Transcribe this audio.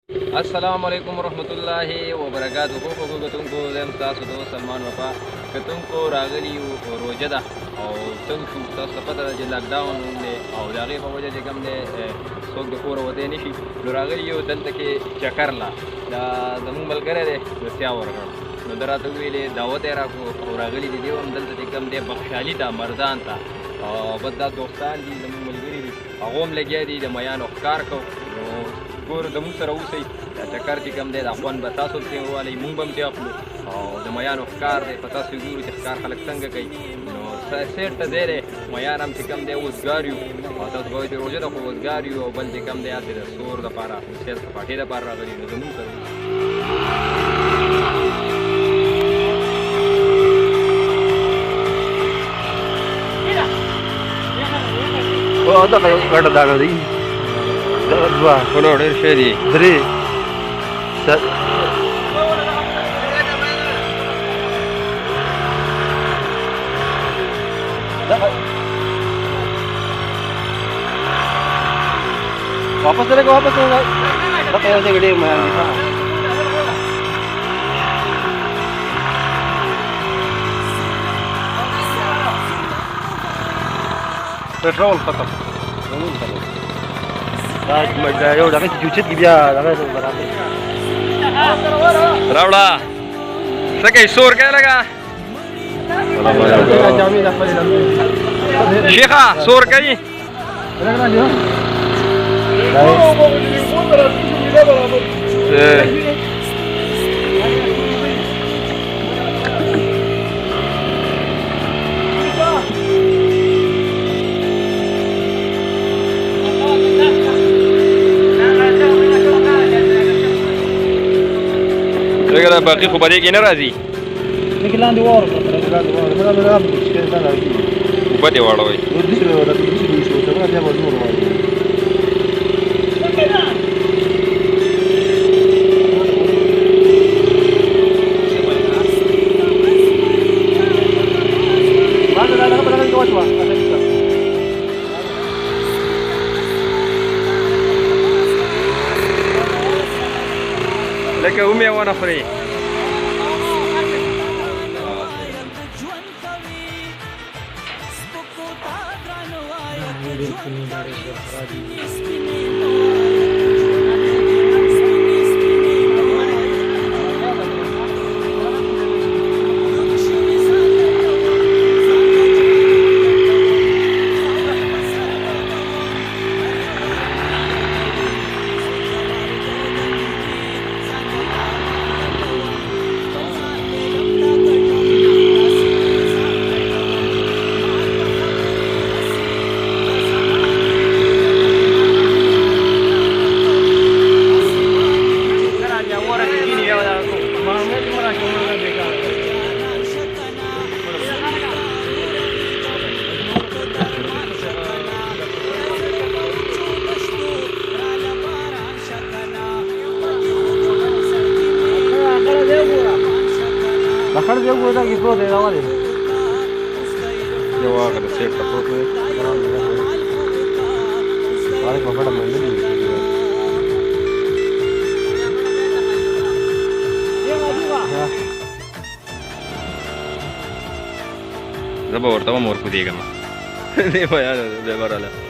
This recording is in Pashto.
अस्सलामुअलैकुम वरहमतुल्लाहि वबरकातुहू को कतुंको ज़म तासु दो सलमान वफा कतुंको रागली रोजदा और तंशु तसपत ज लॉकडाउन ने और दागे په وجه کم نه څوک د کور وته نشي نو راغلی یو دلته کې چکر لا دا زمون ملګری دی رسیا ورغړ نو دراته ویلې دعوت یې راکو او راغلی دی هم دلته کم دی بخشالي دا مردان ته او بد دا دوستان دي زمون ملګری دي هغه هم لګیا دي د میانو ښکار کو ګور د مو سره اوسئ دا چکر چې کوم دی دا خوند به تاسو ته والی مونږ به هم ترې اخلو او د میانو ښکار دی په تاسو ګورو چې ښکار خلک څنګه کوي نو سیر ته ځای دی میان هم چې کوم دی اوزګار یو او تاسو به وایئ چې روژه ده خو اوزګار یو او بل چې کوم دی هسې د سور دپاره سیر سپاټې دپاره راغلي نو زمونږ سره دغه ګډه داغه دی دغه دوه ټولو ډېر ښه دي درې वापस चलेगा वापस होगा दغه یو ځای ډېر میان دي पेट्रोल ختم دا یو دغه چې چوچت بیا دغه برابر راوړه څه کوي سور کوي لګه شیخه سور کوي لکه باقي خو به دې کې نه راځي لکه لاندې واوره اوبه دې واړوئ لکه ومې ونه خوري بخار دی وګورئ دا کې پروت دی راوړی یو هغه د سیټ ته پروت دی هغه په بڑا باندې دی زه به ورته هم ورکوځېږم دی به یاره دی به راله